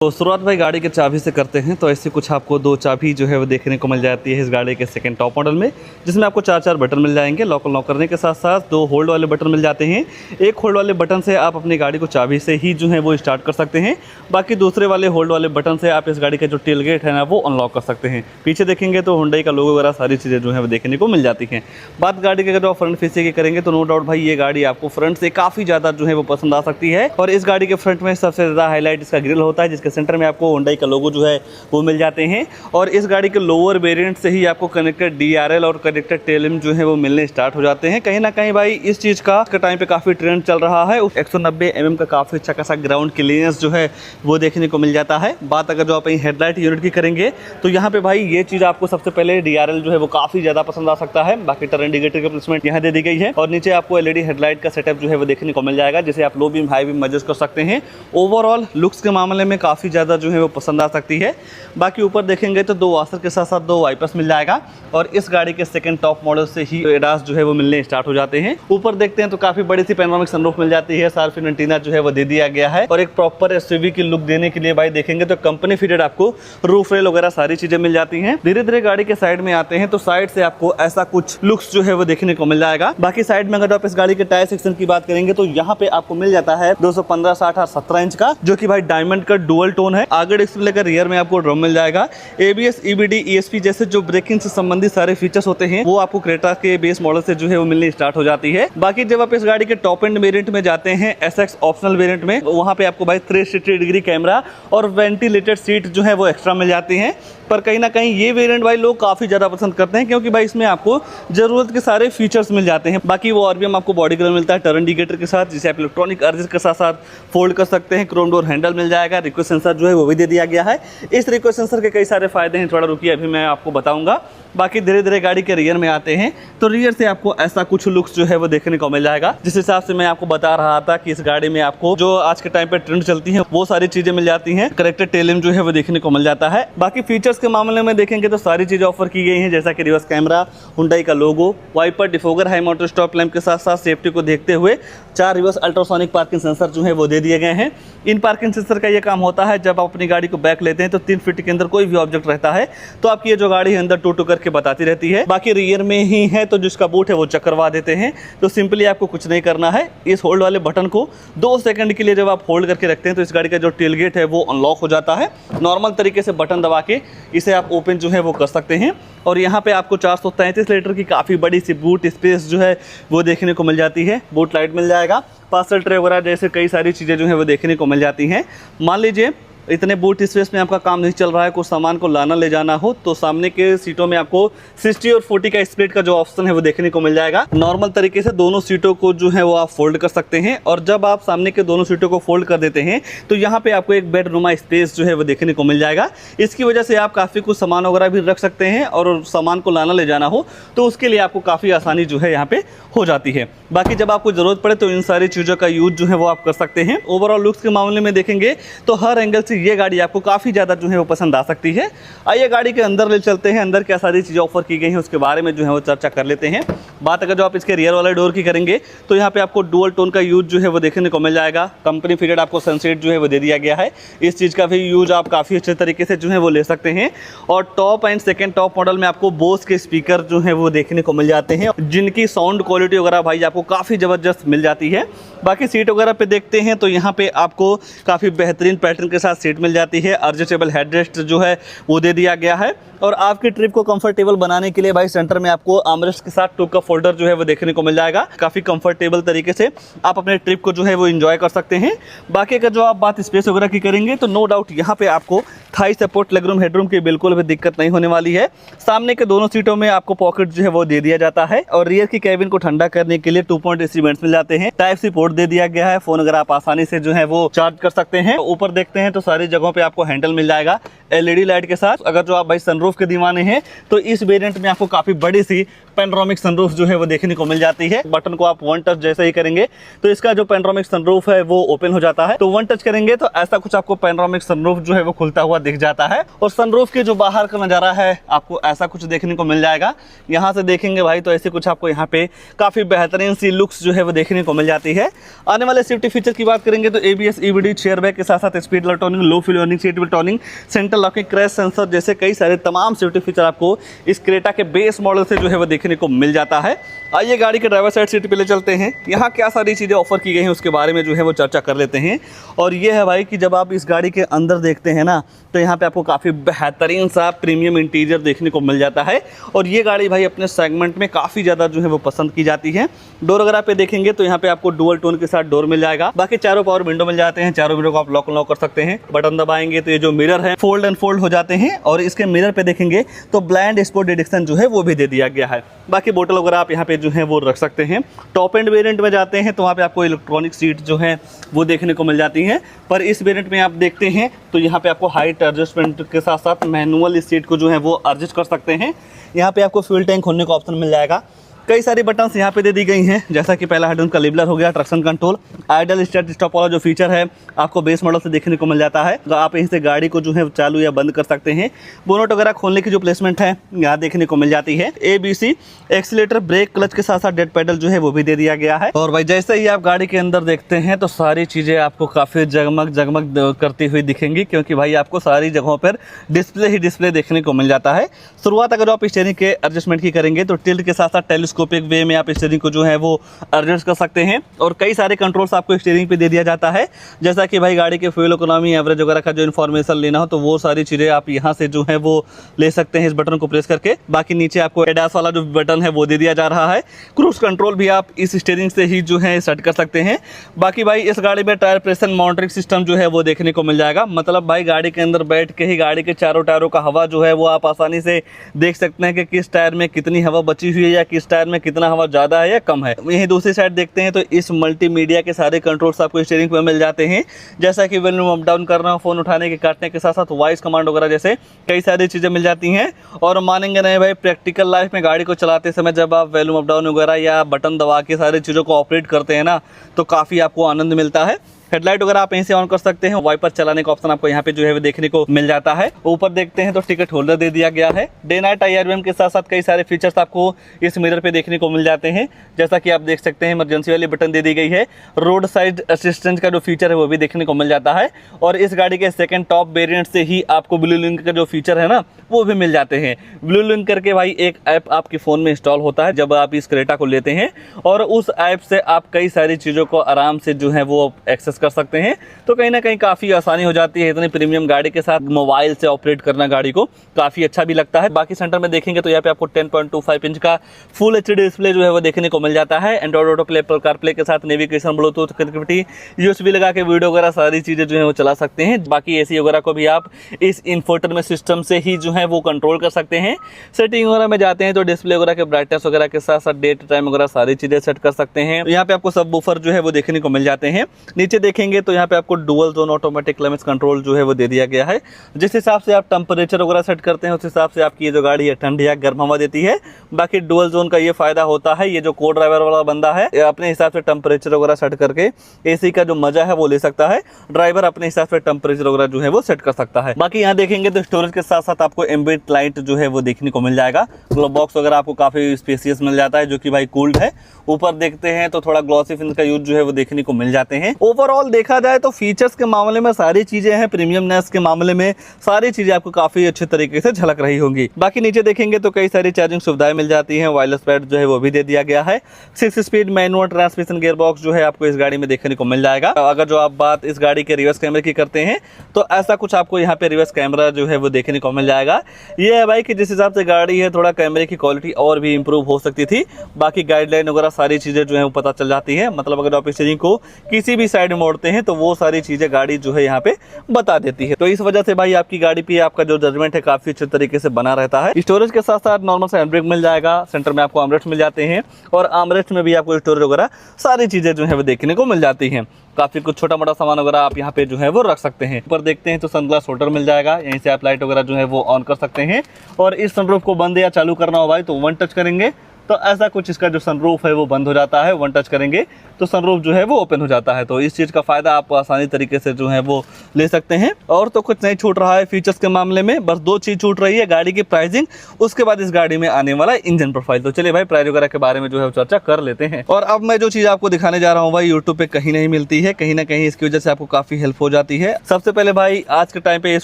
तो शुरुआत भाई गाड़ी के चाबी से करते हैं। तो ऐसे कुछ आपको दो चाबी जो है वो देखने को मिल जाती है इस गाड़ी के सेकंड टॉप मॉडल में, जिसमें आपको चार बटन मिल जाएंगे। लॉक अनलॉक करने के साथ साथ दो होल्ड वाले बटन मिल जाते हैं। एक होल्ड वाले बटन से आप अपनी गाड़ी को चाबी से ही जो है वो स्टार्ट कर सकते हैं, बाकी दूसरे वाले होल्ड वाले बटन से आप इस गाड़ी का जो टेल गेट है ना वो अनलॉक कर सकते हैं। पीछे देखेंगे तो हुंडई का लोगो वगैरह सारी चीज़ें जो है वो देखने को मिल जाती हैं। बात गाड़ी के अगर आप फ्रंट फेसिंग की करेंगे तो नो डाउट भाई ये गाड़ी आपको फ्रंट से काफ़ी ज़्यादा जो है वो पसंद आ सकती है। और इस गाड़ी के फ्रंट में सबसे ज़्यादा हाईलाइट इसका ग्रिल होता है, जिसके सेंटर में आपको हुंडई का लोगो जो है वो मिल जाते हैं। और इस गाड़ी के लोअर वेरिएंट से ही आपको कनेक्टेड DRL और कनेक्टेड टेल लैम्प जो है वो मिलने स्टार्ट हो जाते हैं। कहीं ना कहीं भाई इस चीज़ का टाइम पे काफ़ी ट्रेंड चल रहा है। 190 mm का काफ़ी अच्छा खासा ग्राउंड क्लियरेंस जो है वो देखने को मिल जाता है। बात अगर जो आप हेडलाइट यूनिट की करेंगे तो यहाँ पे भाई ये चीज़ आपको सबसे पहले DRL जो है वो काफ़ी ज़्यादा पसंद आ सकता है। बाकी टर्न इंडिकेटर की प्लेसमेंट यहाँ दे दी गई है और नीचे आपको LED हेडलाइट का सेटअप जो है वो देखने को मिल जाएगा, जिसे आप low beam high beam adjust कर सकते हैं। ओवरऑल लुक्स के मामले में काफ़ी ज़्यादा जो है वो पसंद आ सकती है। बाकी ऊपर देखेंगे तो दो वाशर के साथ साथ दो वाइपर्स मिल जाएगा और इस गाड़ी के सेकंड टॉप मॉडल से ही एडास जो है वो मिलने स्टार्ट हो जाते हैं। ऊपर देखते हैं तो काफी बड़ी सी पैनोरामिक सनरूफ मिल जाती है, सार्फिन एंटीना जो है वो दे दिया गया है और एक प्रॉपर SUV की लुक देने के लिए भाई देखेंगे तो कंपनी फिटेड आपको रूफ रेल वगैरह सारी चीजें मिल जाती हैं। धीरे धीरे गाड़ी के साइड में आते हैं तो साइड से आपको ऐसा कुछ लुक्स जो है वो देखने को मिल जाएगा। बाकी साइड में अगर आप इस गाड़ी के टायर सेक्शन की बात करेंगे तो यहाँ पे आपको मिल जाता है 215, 60 और 17 इंच का, जो कि भाई डायमंड का डुअल टोन है। आगे डिस्क से लेकर रियर में आपको ड्रम मिल जाएगा। ABS, EBD, ESP जैसे जो ब्रेकिंग से संबंधित सारे फीचर्स होते हैं वो आपको क्रेटा के बेस मॉडल से जो है वो मिलने स्टार्ट हो जाती है। बाकी जब आप इस गाड़ी के टॉप एंड वेरिएंट में जाते हैं SX ऑप्शनल वेरिएंट में, वहां पे आपको भाई 360 डिग्री कैमरा और वेंटिलेटेड सीट जो है वो एक्स्ट्रा मिल जाती हैं। पर कहीं ना कहीं ये वेरिएंट भाई लोग काफ़ी ज़्यादा पसंद करते हैं, क्योंकि भाई इसमें आपको ज़रूरत के सारे फीचर्स मिल जाते हैं। बाकी वो RPM आपको बॉडी कलर मिलता है टर्न इंडिकेटर के साथ, जिसे आप इलेक्ट्रॉनिक अर्जेस के साथ साथ फोल्ड कर सकते हैं। क्रोम डोर हैंडल मिल जाएगा। रिक्वेस्ट सेंसर जो है वो भी दे दिया गया है। इस रिक्वेस्ट सेंसर के कई सारे फायदे हैं, थोड़ा रुकिए अभी मैं आपको बताऊंगा। बाकी धीरे धीरे गाड़ी के रियर में आते हैं तो रियर से आपको ऐसा कुछ लुक्स जो है वो देखने को मिल जाएगा, जिस हिसाब से मैं आपको बता रहा था कि इस गाड़ी में आपको जो आज के टाइम पे ट्रेंड चलती है वो सारी चीजें मिल जाती हैं। कनेक्टेड टेल लैम्प जो है वो देखने को मिल जाता है। बाकी फीचर्स के मामले में देखेंगे तो सारी चीजें ऑफर की गई हैं, जैसा कि रिवर्स कैमरा, हुंडई का logo, wiper, defogger, high mounted stop lamp के साथ साथ सेफ्टी को देखते हुए 4 रिवर्स अल्ट्रासोनिक पार्किंग सेंसर जो है वो दे दिए गए हैं। इन पार्किंग सेंसर का ये काम होता है, जब आप अपनी गाड़ी को बैक लेते हैं तो 3 फीट के अंदर कोई भी ऑब्जेक्ट रहता है तो आपकी ये जो गाड़ी है अंदर टू करके बताती रहती है। बाकी रियर में ही है तो जिसका बूट है वो चेक करवा देते हैं। तो सिंपली आपको कुछ नहीं करना है, इस होल्ड वाले बटन को 2 सेकंड के लिए जब आप होल्ड करके रखते हैं तो इस गाड़ी का जो टेल गेट है वो अनलॉक हो जाता है। नॉर्मल तरीके से बटन दबा के इसे आप ओपन जो है वो कर सकते हैं। और यहाँ पे आपको 433 लीटर की काफ़ी बड़ी सी बूट स्पेस जो है वो देखने को मिल जाती है। बूट लाइट मिल जाएगा, पार्सल ट्रे वगैरह जैसे कई सारी चीज़ें जो है वो देखने को मिल जाती हैं। मान लीजिए इतने बूट स्पेस में आपका काम नहीं चल रहा है, कुछ सामान को लाना ले जाना हो, तो सामने के सीटों में आपको 60 और 40 का स्प्लिट का जो ऑप्शन है वो देखने को मिल जाएगा। नॉर्मल तरीके से दोनों सीटों को जो है वो आप फोल्ड कर सकते हैं और जब आप सामने के दोनों सीटों को फोल्ड कर देते हैं तो यहाँ पे आपको एक बेडरूमा स्पेस जो है वो देखने को मिल जाएगा। इसकी वजह से आप काफ़ी कुछ सामान वगैरह भी रख सकते हैं और सामान को लाना ले जाना हो तो उसके लिए आपको काफ़ी आसानी जो है यहाँ पे हो जाती है। बाकी जब आपको ज़रूरत पड़े तो इन सारी चीज़ों का यूज जो है वो आप कर सकते हैं। ओवरऑल लुक्स के मामले में देखेंगे तो हर एंगल से ये गाड़ी आपको काफ़ी ज़्यादा जो है वो पसंद आ सकती है। आइए गाड़ी के अंदर ले चलते हैं, अंदर क्या सारी चीज़ें ऑफर की गई हैं उसके बारे में जो है वो चर्चा कर लेते हैं। बात अगर जो आप इसके रियर वाले डोर की करेंगे तो यहाँ पे आपको डुअल टोन का यूज जो है वो देखने को मिल जाएगा। कंपनी फिटेड आपको सनसेट जो है वो दे दिया गया है। इस चीज़ का भी यूज आप काफ़ी अच्छे तरीके से जो है वो ले सकते हैं। और top and second top model में आपको बोस के स्पीकर जो है वो देखने को मिल जाते हैं, जिनकी साउंड क्वालिटी वगैरह भाई आपको काफ़ी ज़बरदस्त मिल जाती है। बाकी सीट वगैरह पे देखते हैं तो यहाँ पे आपको काफ़ी बेहतरीन पैटर्न के साथ सीट मिल जाती है। एडजस्टेबल हेडरेस्ट जो है वो दे दिया गया है और आपकी ट्रिप को कंफर्टेबल बनाने के लिए भाई सेंटर में आपको आर्मरेस्ट के साथ टूक का फोल्डर जो है वो देखने को मिल जाएगा। काफ़ी कंफर्टेबल तरीके से आप अपने ट्रिप को जो है वो एंजॉय कर सकते हैं। बाकी अगर जो आप बात स्पेस वगैरह की करेंगे तो नो डाउट यहाँ पे आपको थाई सपोर्ट, लेगरूम, हेडरूम की बिल्कुल भी दिक्कत नहीं होने वाली है। सामने के दोनों सीटों में आपको पॉकेट जो है वो दे दिया जाता है और रियर की कैबिन को ठंडा करने के लिए 2 पॉइंट AC वेंट्स मिल जाते हैं। टाइप-C पोर्ट दे दिया गया है, फोन अगर आप आसानी से जो है वो चार्ज कर सकते हैं। ऊपर देखते हैं तो सारी जगहों पे आपको हैंडल मिल जाएगा LED लाइट के साथ। अगर जो आप भाई सनरूफ के दीवाने हैं तो इस वेरिएंट में आपको काफी बड़ी सी पैनोरामिक सनरूफ जो है वो देखने को मिल जाती है। बटन को आप 1 टच जैसे ही करेंगे तो इसका जो पैनोरामिक सनरूफ है वो ओपन हो जाता है। तो 1 टच करेंगे तो ऐसा कुछ आपको पैनोरामिक सनरूफ जो है वो खुलता हुआ हुआ दिख जाता है। और सनरूफ के जो बाहर का नज़ारा है आपको ऐसा कुछ देखने को मिल जाएगा। यहाँ से देखेंगे भाई तो ऐसे कुछ आपको यहाँ पे काफ़ी बेहतरीन सी लुक्स जो है वो देखने को मिल जाती है। आने वाले सेफ्टी फीचर की बात करेंगे तो ABS EBD चेयर बैग के साथ साथ स्पीड टर्निंग, लो fuel earning, seat belt turning, central locking, crash sensor जैसे कई सारे तमाम सेफ्टी फीचर आपको इस क्रेटा के बेस मॉडल से जो है वो देखने को मिल जाता है। आइए गाड़ी के ड्राइवर साइड सीट पे ले चलते हैं। यहाँ क्या सारी चीज़ें ऑफर की गई हैं उसके बारे में जो है वो चर्चा कर लेते हैं। और ये है भाई कि जब आप इस गाड़ी के अंदर देखते हैं ना तो यहाँ पे आपको काफ़ी बेहतरीन सा प्रीमियम इंटीरियर देखने को मिल जाता है। और ये गाड़ी भाई अपने सेगमेंट में काफ़ी ज़्यादा जो है वो पसंद की जाती है। डोर वगैरह पे देखेंगे तो यहाँ पे आपको डुअल टोन के साथ डोर मिल जाएगा। बाकी चारों पावर विंडो मिल जाते हैं, चारों विंडो को आप लॉक कर सकते हैं। बटन दबाएंगे तो ये जो मिरर है फोल्ड एंड फोल्ड हो जाते हैं। और इसके मिरर पे देखेंगे तो ब्लाइंड स्पॉट डिटेक्शन जो है वो भी दे दिया गया है। बाकी बोतल वगैरह आप यहाँ पे जो है वो रख सकते हैं। टॉप एंड वेरिएंट में जाते हैं तो वहाँ पे आपको इलेक्ट्रॉनिक सीट जो है वो देखने को मिल जाती है। पर इस वेरिएंट में आप देखते हैं तो यहाँ पे आपको हाइट एडजस्टमेंट के साथ साथ मैनुअल इस सीट को जो है वो एडजस्ट कर सकते हैं। यहाँ पे आपको फ्यूल टैंक खोलने का ऑप्शन मिल जाएगा। कई सारी बटन्स यहाँ पे दे दी गई हैं, जैसा कि पहला हेडरूम का लिबलर हो गया, traction control, idol start stop वाला जो फीचर है आपको बेस मॉडल से देखने को मिल जाता है। तो आप यहीं से गाड़ी को जो है चालू या बंद कर सकते हैं। बोनट वगैरह खोलने की जो प्लेसमेंट है यहाँ देखने को मिल जाती है। ABC एक्सीलेटर, ब्रेक, क्लच के साथ साथ डेड पेडल जो है वो भी दे दिया गया है। और भाई जैसे ही आप गाड़ी के अंदर देखते हैं तो सारी चीज़ें आपको काफ़ी जगमग करती हुई दिखेंगी, क्योंकि भाई आपको सारी जगहों पर डिस्प्ले ही डिस्प्ले देखने को मिल जाता है। शुरुआत अगर आप स्टीयरिंग के एडजस्टमेंट की करेंगे तो टिल्ट के साथ साथ टेलीस्कोपिक वे में आप स्टीयरिंग को जो है वो एडजस्ट कर सकते हैं। और कई सारे कंट्रोल्स आपको स्टीयरिंग पे दे दिया जाता है, जैसा कि भाई गाड़ी के फ्यूल इकोनॉमी, एवरेज वगैरह का जो इन्फॉर्मेशन लेना हो तो वो सारी चीज़ें आप यहाँ से जो है वो ले सकते हैं इस बटन को प्रेस करके। बाकी नीचे आपको एडास वाला जो बटन है वो दे दिया जा रहा है। क्रूज कंट्रोल भी आप इस स्टीयरिंग से ही जो है सेट कर सकते हैं। बाकी भाई इस गाड़ी में टायर प्रेशर मॉनिटरिंग सिस्टम जो है वो देखने को मिल जाएगा। मतलब भाई गाड़ी के अंदर बैठ के ही गाड़ी के चारों टायरों का हवा जो है वो आप आसानी से देख सकते हैं कि किस टायर में कितनी हवा बची हुई है या किस टायर में कितना हवा ज़्यादा है या कम है। यहीं दूसरी साइड देखते हैं तो इस मल्टीमीडिया के सारे कंट्रोल्स आपको स्टीयरिंग पे मिल जाते हैं, जैसा कि वॉल्यूम अप डाउन करना, फोन उठाने के काटने के साथ साथ वॉइस कमांड वगैरह जैसे कई सारी चीज़ें मिल जाती हैं। और मानेंगे नहीं भाई, प्रैक्टिकल लाइफ में गाड़ी को चलाते समय जब आप वॉल्यूम अप डाउन वगैरह या बटन दबा के सारी चीज़ों को ऑपरेट करते हैं ना तो काफ़ी आपको आनंद मिलता है। हेडलाइट वगैरह आप यहीं से ऑन कर सकते हैं। वाइपर चलाने का ऑप्शन आपको यहाँ पे जो है देखने को मिल जाता है। ऊपर देखते हैं तो टिकट होल्डर दे दिया गया है। डे नाइट IRVM के साथ साथ कई सारे फीचर्स आपको इस मिरर पे देखने को मिल जाते हैं, जैसा कि आप देख सकते हैं इमरजेंसी वाली बटन दे दी गई है। रोड साइड असिस्टेंस का जो फीचर है वो भी देखने को मिल जाता है। और इस गाड़ी के सेकंड टॉप वेरिएंट से ही आपको ब्लू लिंक का जो फीचर है ना वो भी मिल जाते हैं। ब्लू लिंक करके भाई एक ऐप आपके फ़ोन में इंस्टॉल होता है जब आप इस क्रेटा को लेते हैं, और उस ऐप से आप कई सारी चीज़ों को आराम से जो है वो एक्सेस कर सकते हैं। तो कहीं ना कहीं काफ़ी आसानी हो जाती है। इतनी प्रीमियम गाड़ी के साथ मोबाइल से ऑपरेट करना गाड़ी को काफ़ी अच्छा भी लगता है। बाकी सेंटर में देखेंगे तो यहाँ पे आपको 10.25 इंच का फुल HD डिस्प्ले जो है वो देखने को मिल जाता है। Android auto play, Apple CarPlay के साथ नेविगेशन, ब्लूटूथ कनेक्टिविटी, USB लगा के वीडियो वगैरह सारी चीज़ें जो है वो चला सकते हैं। बाकी AC वगैरह को भी आप इस इन्फोटेनमेंट सिस्टम से ही जो है वो कंट्रोल कर सकते हैं। सेटिंग वगैरह में जाते हैं तो डिस्प्ले वगैरह के ब्राइटनेस वगैरह के साथ साथ डेट टाइम वगैरह सारी चीज़ें सेट कर सकते हैं। यहाँ पे आपको सब वूफर जो है वो देखने को मिल जाते हैं। नीचे देखेंगे तो यहाँ पे आपको dual zone automatic climate control जो है वो दे दिया गया है। जिस हिसाब से आप टेम्परेचर वगैरह सेट करते हैं उस हिसाब से आपकी ये जो गाड़ी है ठंडी या गर्म हवा देती है। बाकी डुअल जोन का ये फायदा होता है, ये जो को ड्राइवर वाला बंदा है अपने हिसाब से टेम्परेचर वगैरह सेट करके AC का जो मजा है वो ले सकता है। ड्राइवर अपने हिसाब से टेम्परेचर वगैरह जो है वो सेट कर सकता है। बाकी यहाँ देखेंगे तो स्टोरेज के साथ साथ आपको एम्बिएंट लाइट जो है वो देखने को मिल जाएगा। ग्लोब बॉक्स वगैरह आपको काफी स्पेसियस मिल जाता है जो कि भाई कूल्ड है। ऊपर देखते हैं तो थोड़ा ग्लॉसी फिनिश का यूज जो है वो देखने को मिल जाते हैं। ओवरऑल देखा जाए तो फीचर्स के मामले में सारी चीजें हैं, प्रीमियमनेस के मामले में सारी चीजें आपको काफी अच्छे तरीके से झलक रही होंगी। बाकी नीचे देखेंगे तो कई सारी चार्जिंग सुविधाएं मिल जाती हैं। वायरलेस पैड जो है वो भी दे दिया गया है। 6 speed manual transmission gear box जो है आपको इस गाड़ी में देखने को मिल जाएगा। अगर जो आप बात इस गाड़ी के रिवर्स कैमरे की करते हैं तो ऐसा कुछ आपको यहाँ पे रिवर्स कैमरा जो है वो देखने को मिल जाएगा। ये है भाई कि जिस हिसाब से गाड़ी है थोड़ा कैमरे की क्वालिटी और भी इंप्रूव हो सकती थी। बाकी गाइडलाइन वगैरह सारी चीजें जो है वो पता चल जाती है। मतलब अगर आप स्टीयरिंग को किसी भी साइड में मोड़ते हैं तो वो सारी चीजें गाड़ी जो है यहाँ पे बता देती है। तो इस वजह से भाई आपकी गाड़ी पे आपका जो जजमेंट है काफी अच्छे तरीके से बना रहता है। स्टोरेज के साथ साथ नॉर्मल सा हैंड ब्रेक मिल जाएगा। सेंटर में आपको आर्मरेस्ट मिल जाते हैं और आर्मरेस्ट में भी आपको स्टोरेज वगैरह सारी चीजें जो है वो देखने को मिल जाती हैं। काफी कुछ छोटा मोटा सामान वगैरह आप यहाँ पे जो है वो रख सकते हैं। ऊपर देखते हैं तो सनग्लास होल्डर मिल जाएगा। यहीं से आप लाइट वगैरह जो है वो ऑन कर सकते हैं। और इस सनरूफ को बंद या चालू करना हो भाई तो वन टच करेंगे तो ऐसा कुछ इसका जो सनरूफ है वो बंद हो जाता है, वन टच करेंगे तो सनरूफ जो है वो ओपन हो जाता है। तो इस चीज़ का फ़ायदा आप आसानी तरीके से जो है वो ले सकते हैं। और तो कुछ नहीं छूट रहा है फीचर्स के मामले में, बस 2 चीज़ छूट रही है, गाड़ी की प्राइसिंग, उसके बाद इस गाड़ी में आने वाला इंजन प्रोफाइल। तो चलिए भाई प्राइस वगैरह के बारे में जो है चर्चा कर लेते हैं। और अब मैं जो चीज़ आपको दिखाने जा रहा हूँ भाई यूट्यूब पे कहीं नहीं मिलती है, कहीं ना कहीं इसकी वजह से आपको काफ़ी हेल्प हो जाती है। सबसे पहले भाई आज के टाइम पे इस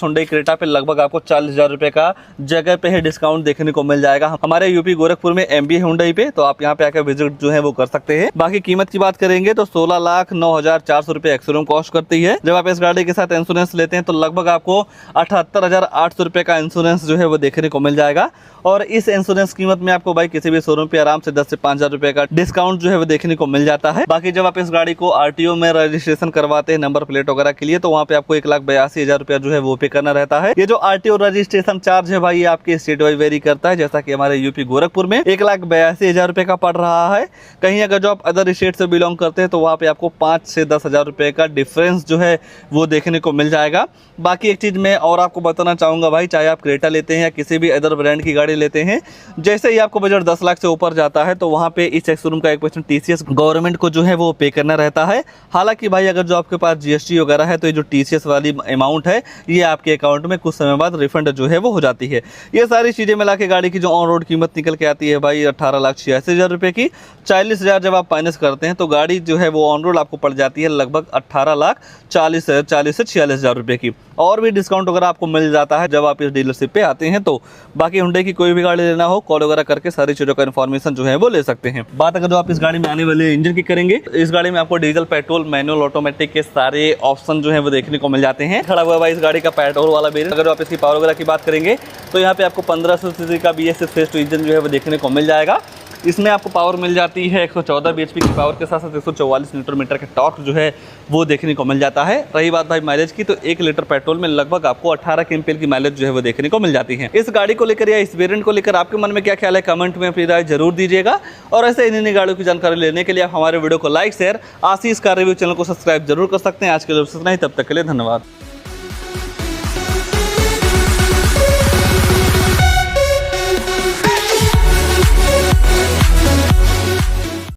Hyundai क्रेटा पे लगभग आपको 40,000 रुपये का जगह पे है डिस्काउंट देखने को मिल जाएगा हमारे यूपी गोरखपुर में MB Hyundai पे। तो आप यहाँ पे आकर विजिट जो है वो कर सकते हैं। बाकी कीमत की बात करेंगे तो 16,09,400 रुपये एक्स-शोरूम कॉस्ट करती है। जब आप इस गाड़ी के साथ इंश्योरेंस लेते हैं तो लगभग आपको 78,800 रुपये का इंश्योरेंस जो है वो देखने को मिल जाएगा। और इस इंश्योरेंस कीमत में आपको भाई किसी भी शोरूम पे आराम से 10 से 5,000 रुपये का डिस्काउंट जो है वो देखने को मिल जाता है। बाकी जब आप इस गाड़ी को RTO में रजिस्ट्रेशन करवाते हैं नंबर प्लेट वगैरह के लिए, तो वहाँ पे आपको 1,82,000 रुपया जो है वो पे करना रहता है। ये जो RTO रजिस्ट्रेशन चार्ज है भाई ये आपके स्टेट वाइज वेरी करता है, जैसा कि हमारे यूपी गोरखपुर में 1,82,000 रुपये का पड़ रहा है। कहीं अगर जो आप अदर स्टेट से बिलोंग करते हैं तो वहाँ पे आपको 5 से 10,000 रुपये का डिफरेंस जो है वो देखने को मिल जाएगा। बाकी एक चीज़ मैं और आपको बताना चाहूँगा भाई, चाहे आप क्रेटा लेते हैं या किसी भी अदर ब्रांड की गाड़ी लेते हैं, जैसे ही आपको बजट 10 लाख से ऊपर जाता है तो वहाँ पे इस एक्स-शोरूम का 1% TCS गवर्नमेंट को जो है वो पे करना रहता है। हालांकि भाई अगर जो आपके पास GST वगैरह है तो ये जो TCS वाली अमाउंट है ये आपके अकाउंट में कुछ समय बाद रिफंड जो है वो हो जाती है। ये सारी चीज़ें मिला के गाड़ी की जो ऑन रोड कीमत निकल के आती है भाई 18,86,000 रुपये की। 40,000 जब आप फाइनेंस करते हैं तो गाड़ी जो है वो ऑन रोड आपको पड़ जाती है लगभग 18,40,000 से 46,000 रुपये की। और भी डिस्काउंट वगैरह आपको मिल जाता है जब आप इस डीलरशिप पे आते हैं। तो बाकी Hyundai की कोई भी गाड़ी लेना हो कॉल वगैरह करके सारी चीज़ों का इन्फॉर्मेशन जो है वो ले सकते हैं। बात अगर जो आप इस गाड़ी में आने वाले इंजन की करेंगे तो इस गाड़ी में आपको डीजल, पेट्रोल, मैनुअल, ऑटोमेटिक के सारे ऑप्शन जो है वो देखने को मिल जाते हैं। खड़ा हुआ भाई इस गाड़ी का पेट्रोल वाला वेरिएंट। अगर आप इसकी पावर वगैरह की बात करेंगे तो यहाँ पे आपको 1500 सीसी का BS6 फेस टू इंजन जो है वो देखने को मिल जाएगा। इसमें आपको पावर मिल जाती है 114 bhp की पावर के साथ साथ 144 न्यूटन मीटर का टॉर्क जो है वो देखने को मिल जाता है। रही बात भाई माइलेज की, तो 1 लीटर पेट्रोल में लगभग आपको 18 kmpl की माइलेज जो है वो देखने को मिल जाती है। इस गाड़ी को लेकर या इस वेरिएंट को लेकर आपके मन में क्या ख्याल है, कमेंट में अपनी राय जरूर दीजिएगा। और ऐसे इन गाड़ियों की जानकारी लेने के लिए आप हमारे वीडियो को लाइक, शेयर, आशीष कार रिव्यू चैनल को सब्सक्राइब जरूर कर सकते हैं। आज के लिए इतना ही, तब तक के लिए धन्यवाद।